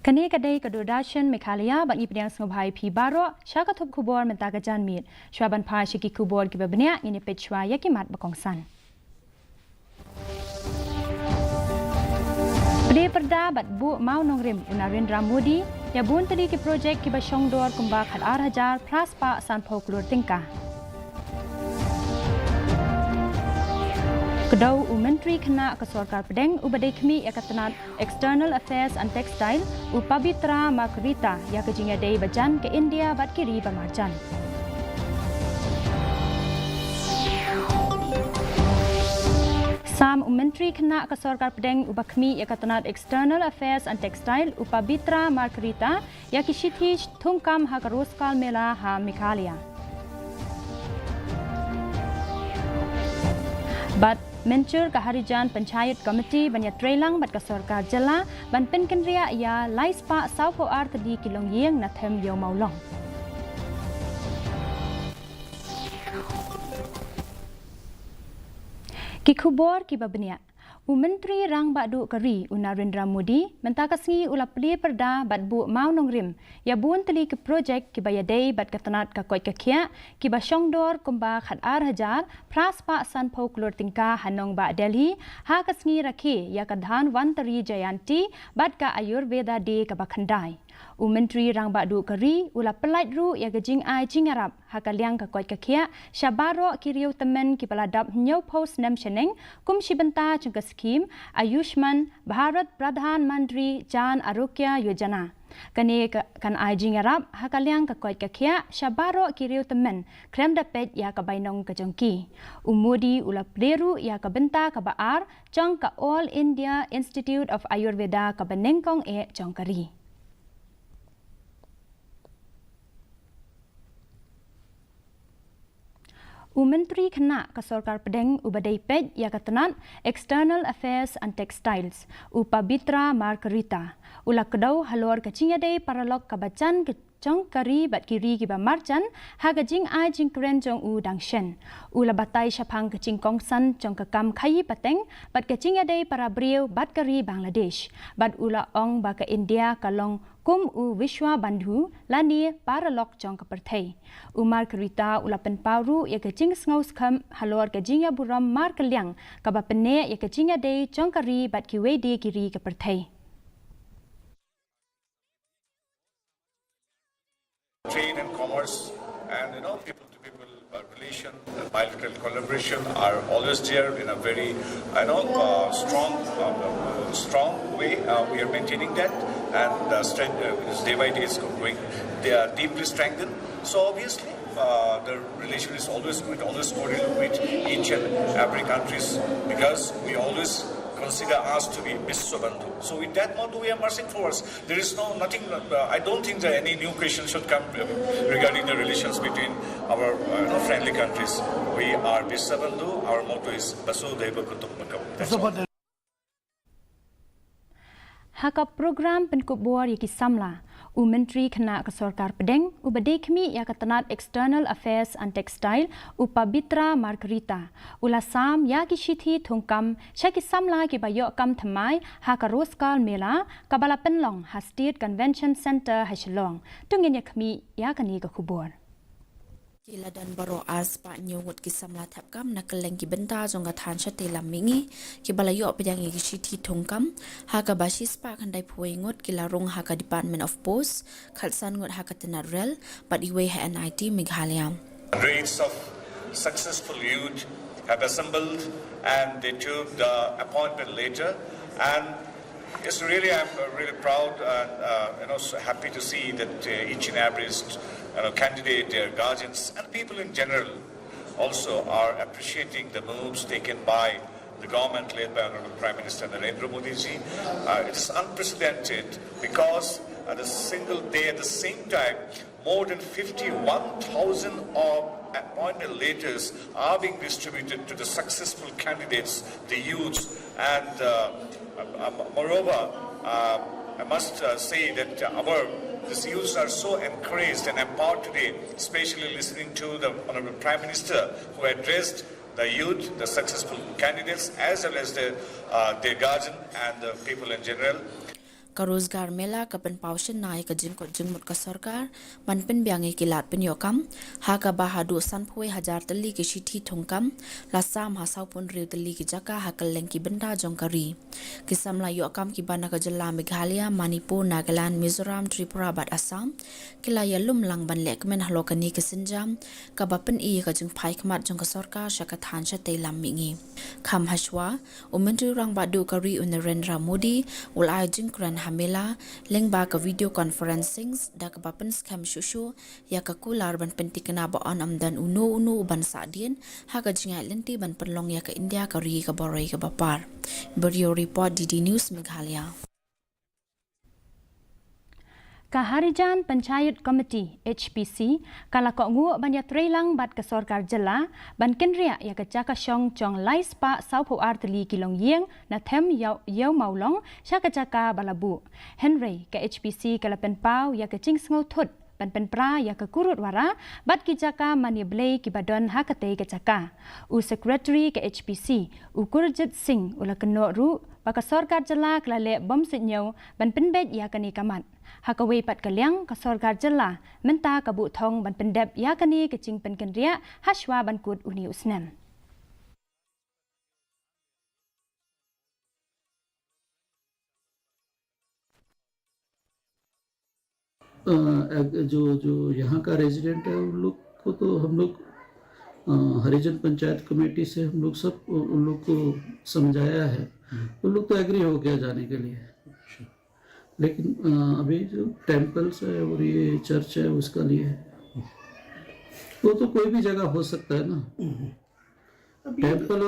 Kani kadai kadudashan Meghalaya bagi pedang sengobhai pi baro syakatub kubor mentagajan mit syuaban pa syiki kubor kibabnya ini pechwa yakimat bakongsan. Pada perda bat bu mau nongrim Narendra Modi ya bun tadi ki projek ki basyong dor kumbak had 8,000 plus pa san phok lur tingkah. Kedau Menteri Kena Kesorkar Pedeng ubadai kami Yakatanat External Affairs and Textile Upabitra Margarita ya kejingnya day bajan ke India bat kiri bamarjan. Sam Menteri Kena Kesorkar Pedeng ubakmi Yakatanat External Affairs and Textile Upabitra Margarita ya kishiti tungkam hakaruskal mela ha Meghalaya. Bat Mencur Kaharijan Panchayat Komiti Banyak Trelang Bat Kesorkar Jela Ban Penkendria ia Laispa Saupo Artadi Kilong Yeng Nathem Yo Maulong. Kikubor Kibabnia Menteri Rang Badu Kari Narendra Modi mentakasngi ula peli perda bat bu mau nongrim ya bun teli ke projek ki bayadai bat katanat ka koi kakia ki basyong dor kumba khat 8,000 pras pa san phok lur tingka hanong ba Delhi ha kasngi rakhi ya kadhan wantari jayanti bat ka ayurveda de ka bakhandai Menteri Rang Badu Kari ula pelait ru ya gejing ai jingarap hakaliang ka koi kakia syabaro kiriu temen ki paladap nyau post nam sheneng kum shibenta chungka skim Ayushman Bharat Pradhan Mantri Jan Arogya Yojana kani kan ai jingarap hakaliang ka koi kakia syabaro kiriu temen krem dapet ya ka bainong ka jongki Modi ula pleru ya ka benta ka baar jong ka All India Institute of Ayurveda ka banengkong jongkari. Menteri Kena Kesorkar Pedeng ubadai pej ya katanat External Affairs and Textiles Upabitra Margarita ula kedau halor kecingnya day paralog kabacan kecong kari bat kiri kiba marjan haga jing ai jing keren jong dangshen ula batai syapang kecing kongsan jong kekam kayi pateng bat kecingnya day para brio bat kari Bangladesh bat ula ong baka India kalong kum Vishwa Bandhu lani paralog jong kepertai Margarita ula penparu ya kecing sngaus kam halor kejingnya buram mar keliang kaba pene ya kecingnya day jong kari bat kiwedi kiri kepertai. Trade and commerce and people-to-people relation, bilateral collaboration are always there in a very strong way. We are maintaining that and day by day is going. They are deeply strengthened. So obviously the relation is always cordial with each and every countries because we always consider us to be Biswabandhu. So with that motto we are marching forwards. There is nothing. I don't think that any new question should come regarding the relations between our friendly countries. We are Biswabandhu. Our motto is Vasudhaiva Kutumbakam. Haka program penkubor yaki samla Menteri Kena Kesorkar Pedeng ubadai kami ya katanat External Affairs and Textile Upabitra Margarita ula sam ya kishiti thungkam syaki samla ki bayok kam thamai haka roskal mela kabala penlong ha State Convention Center Hashlong tungin ya kami ya kani ka kubor Kila dan baro as pa nyungut ki samla thapkam nakaleng ki benta jonga than shate lamingi ki balayo pedang ki shiti thongkam haka basis pa khandai phuingot ki larong haka Department of Post khalsan ngot haka tenarel but iwe ha NIT Meghalaya. Rates of successful youth have assembled and they took the appointment later and it's really I'm really proud and so happy to see that each and every candidate, their guardians and people in general also are appreciating the moves taken by the government led by Honorable Prime Minister Narendra Modi ji. It is unprecedented because at a single day at the same time more than 51,000 appointment letters are being distributed to the successful candidates, the youths and moreover I must say that these youths are so encouraged and empowered today, especially listening to the Honorable Prime Minister who addressed the youth, the successful candidates as well as their guardian and the people in general. ka rozgar mela ka pen paushin nai ka jingkot jingmut ka sarkar ban pen biangi kilat pen yokam ha ka bahadu sanpoi hajar tali ki shithi thongkam la sam ha saupon riu tali ki jaka ha kaleng ki benda jongkari kisam la yokam ki bana ka jala Meghalaya Manipur Nagaland Mizoram Tripura bat Assam kila yalum lang ban lek men halokani ke sinjam ka bapen i ka jing phai khmat jong ka sarkar shaka than sha te lam mingi kham hashwa umentu rang badu kari Narendra Modi ulai jingkran hamela lengba ka video conferencing da ka bapen scam shushu ya ka kular ban pentikna ba on amdan unu ban sadien ha ka jingai lenti ban penlong ya ka India ka ri ka borai ka bapar Bureau report DD News Meghalaya Kaharijan Panchayat Committee HPC kala ko ngu ban ya trailang bat ka sarkar jala ban kenria ya ka chaka shong chong lai spa sau pho artli kilong yeng na them yau maulong shaka chaka balabu Henry ka HPC kala pen pau ya ka ching sngo thut ban pen pra ya ka kurut wara bat ki chaka mani blay ki badon hakate ka chaka u secretary ka HPC u Kurjit Singh ula keno ru baka sarkar jala kala le bom sinyo ban pen bet ya ka ni kamat Hakawi pat kaliang ka sarkar jala menta ka bu thong ban pendep ya kani ka ching pen kenria hashwa ban kut uni usnem जो यहाँ का रेजिडेंट है उन लोग को तो हम लोग हरिजन पंचायत कमेटी से हम लोग सब उन लोग को समझाया है उन लोग तो एग्री हो गया जाने के लिए लेकिन अभी जो टेम्पल्स है और ये चर्च है उसका लिए वो तो कोई भी जगह हो सकता है ना टेम्पल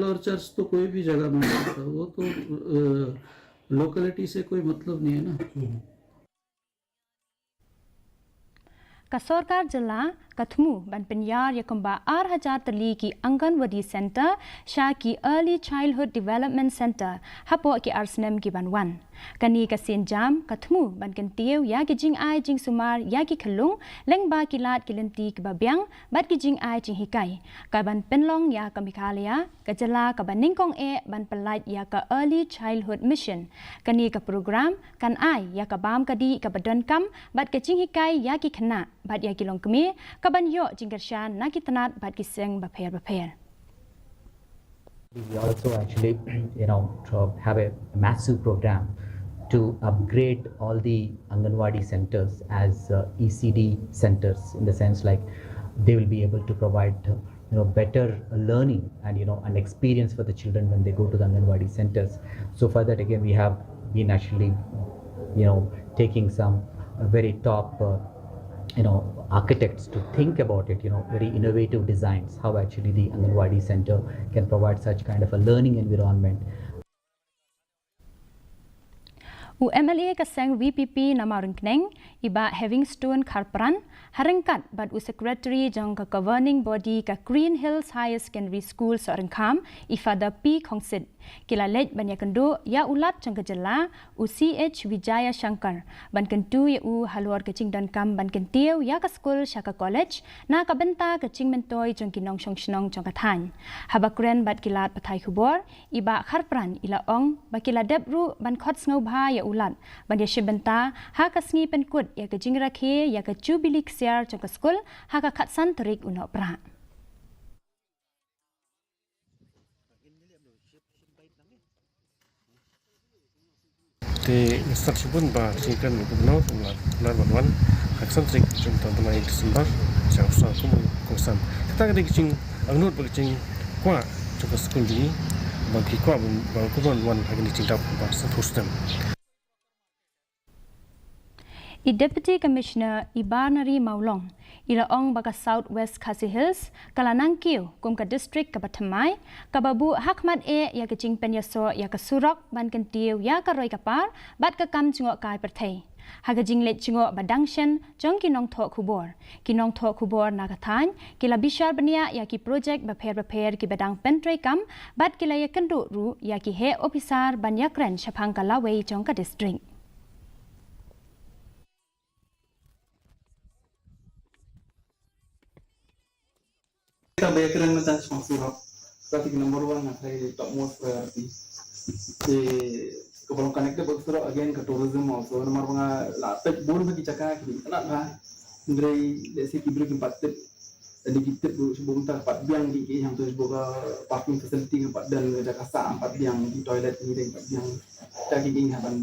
और चर्च तो कोई भी जगह में हो सकता है वो तो लोकेलिटी से कोई मतलब नहीं है ना ka sarkar jala kathmu ban penyar ya komba 8000 tali ki Anganwadi Center sha ki Early Childhood Development Center hapo ki arsnem ki ban wan kani ka sin jam kathmu ban kan tiu ya ki jing ai jing sumar ya ki khalung lengba ki lat ki lenti ki babyang bat ki jing ai jing hikai ka ban penlong ya ka Meghalaya ka jala ka ban ningkong e ban pelait ya ka Early Childhood Mission kani ka program kan ai ya ka bam ka di ka badon kam bat ka jing hikai ya ki khana bat ya ki long kmi ka ban yo jing kershan na ki tanat bat ki seng bapher We also actually, have a massive program to upgrade all the Anganwadi centers as ECD centers, in the sense like they will be able to provide, better learning and an experience for the children when they go to the Anganwadi centers. So for that, again, we have been actually, taking some very top, architects to think about it, very innovative designs, how actually the Anganwadi center can provide such kind of a learning environment. U MLA ka seng VPP namarung kneng iba having stone kharpran harengkat bat u secretary jong ka governing body ka Green Hills Higher Secondary School sorengkham ifada P Khongsit kila lej banya kendo ya ulat jong ka jala u CH Wijaya Shankar ban kentu ya u halwar ka ching dan kam ban kentiu ya ka school shaka college na ka benta ka ching mentoy jong kinong shong shnong jong ka than habakren bat kilat pathai khubor iba kharpran ila ong ba kila debru ban khot sngo bha ya ulat ban ya shibenta ha ka sngi pen kut ya ka jing rakhe ya ka jubilee ksiar jong ka school ha ka khatsan tarik uno pra te instruction pun ba singkan gubernur lar banwan haksan trik junta banai Desember siang sa kusan kita ada kicing angnut bagicing kwa juga skul di bagi kwa bang kubon wan hagini cintap ba sathustem I Deputy Commissioner Ibarnari Maulong ila ong baka Southwest KHASI Hills kalanang kiu kum ka district ka Bathamai ka babu hakmat e ya ka jingpen ya so ya ka surok ban kan tiu ya ka roi ka par bat ka kam chingo kai perthai ha ka jinglet chingo badangshen jong kinong tho khubor na ka than kila bishar bania ya ki project ba pher ki badang pentrei kam bat kila ya kendu ru ya ki he officer ban ya kren shaphang ka lawe jong ka district Kita bayarkan macam sponsor, tapi nomor 1 nak saya top most priority. Kalau connected berseru again ke tourism also. Nomor mga latak bun bagi cakap kita nak bah. Dari desi kibri empat tip. Jadi kita sebelum tak empat biang di yang tu sebuah parking facility empat dan Jakarta empat biang di toilet ni empat biang. Jadi ini haban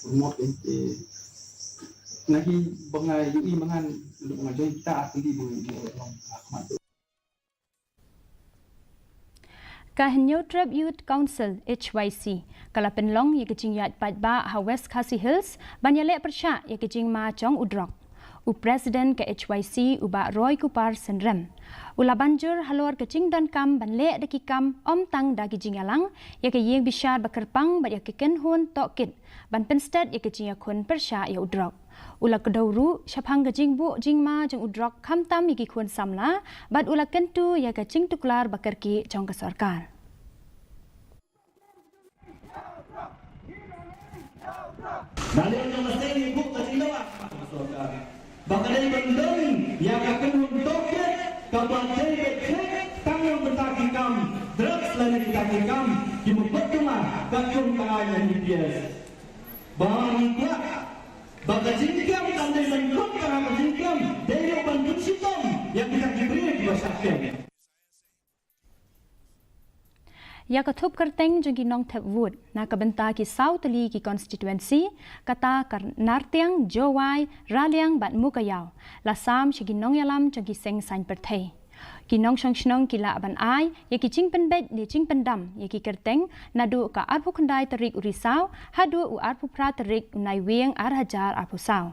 remote ni. Naki bangai UI mangan untuk mengajar kita asli di Ahmad. Kahenyo Trap Youth Council HYC kala penlong ye kecing yat patba ha West KHASI Hills banyalek persya ye kecing ma chong udrok. U Presiden KHYC uba Roy Kupar Senrem. Ula banjur halor kecing dan kam banlek deki kam om tang dagi jingalang ye ke yeng bisyar bakerpang bat ye keken hun tokit ban pensted ye kecing ya kun persya ye udrok. Ula kedauru syapang kecing bu jingma jeng udrok kam tam ye kun samla bat ula kentu ye kecing tuklar bakerki chong ke sarkar. Dalil yang mesti ibu terlibat Bakal bendung yang akan mentoket kapan cek tangan mentaki kam drugs lagi kaki kam di memperkemah kacung kaya GPS bang kuat bakal jingkam tandai lengkap kerana jingkam dari bantu sitom yang bisa diberi di masyarakat. Ya ketup kerteng jengki nong tep wood na kebenta ki South Li ki konstituensi kata Nartiang Jowai Raliang bat Mukayau lasam shigi nong yalam jengki seng sain perthei ki nong shong shnong ki la ban ai ye ki ching penbet ni ching pendam ye ki kerteng nadu ka arpu khandai tarik urisau hadu u arpu pra tarik unai weng ar hajar arpu sau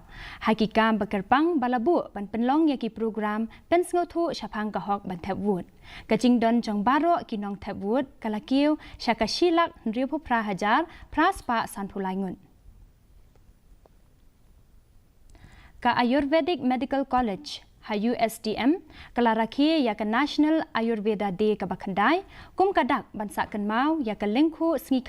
hakikam bakerpang balabu ban penlong ye ki program pen sngotu shapang ka hok ban tep wood kacing don jong baro ki nong tep wood kalakiu shakashilak nriu pra hajar praspa sanpulaingun ka Ayurvedic Medical College USDM kalarakhi ya ke National Ayurveda Day ka bakhandai kum kadak bansa kan mau ya ke lengkhu sngi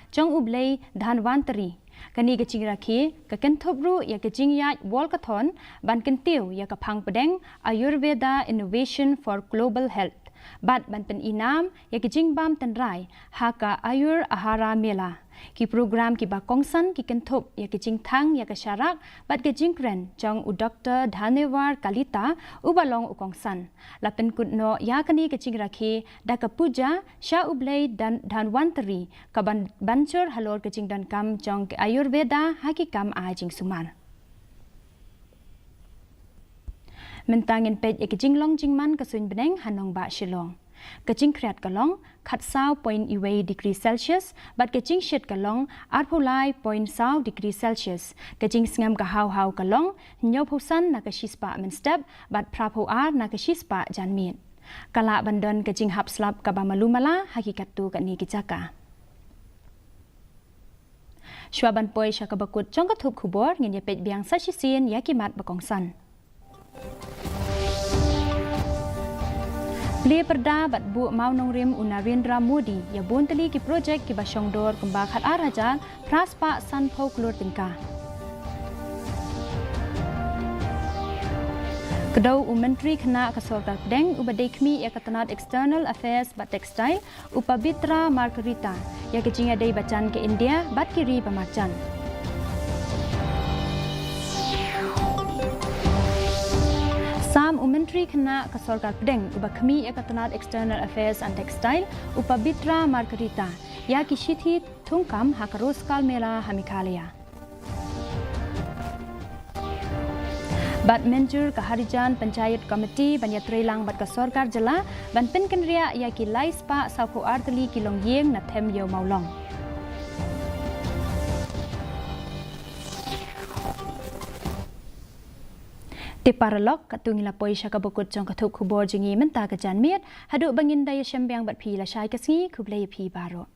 jong ublei dhanwantari kani ke chingrakhi ka kenthobru ya ke jingyat walkathon ban kentiu ya ka phang pedeng Ayurveda Innovation for Global Health bat ban pen inam ya ke jingbam tenrai ha ka Ayur Ahara Mela ki program ki bakongsan ki kenthop ya ke jingthang ya ke syarak bat ke jingkren jong u Dr. Dhanewar Kalita ubalong ukongsan lapen kutno ya kani ke chingrakhi da ka puja sha ublei dan dhanwantari ka bancur halor ke jingdan kam jong ke Ayurveda hakikam a jing sumar mentangin pej ke jinglong jingman ka suin beneng hanong ba shilong kecing kreat kalong khat sao point iway degree Celsius bat kecing shit kalong arpulai point sao degree Celsius kecing sngam ka hau kalong nyau phusan na ka shispa men step bat prapo ar na ka shispa janmit kala bandon kecing hap slap ka bamalumala hakikat tu ka ni kijaka Shwaban poi shaka bakut chong ka thup khubor ngin ye pej biang sa shisin yakimat bakongsan Beli perda bat bu mau nongrim Narendra Modi ya bunteli ki projek ki basyongdor kembang khat arajan praspa sanpho klur tingka. Kedau Menteri Kena Kesorkar Pedeng ubadekmi ya ketenat External Affairs bat Textile upabitra Margarita ya kecing adai bacan ke India bat kiri pemacan. Sam Menteri Kena Kesorkar Pedeng ubakmi ya ketenat External Affairs and Textile upabitra Margarita ya kishiti tungkam hakaroskal mela Meghalaya. Bat menjur ke Harijan Panchayat Komiti Banyatrelang bat Kesorkar Jela ban penken ria ya ki laispa sauko arteli kilong yeng na them yo maulong. Ti paralok katungila poi syaka bukut jong katuk kubor jengi menta ke janmiat haduk bangin daya syambiang bat pi la syai kesengi kublai pi baro.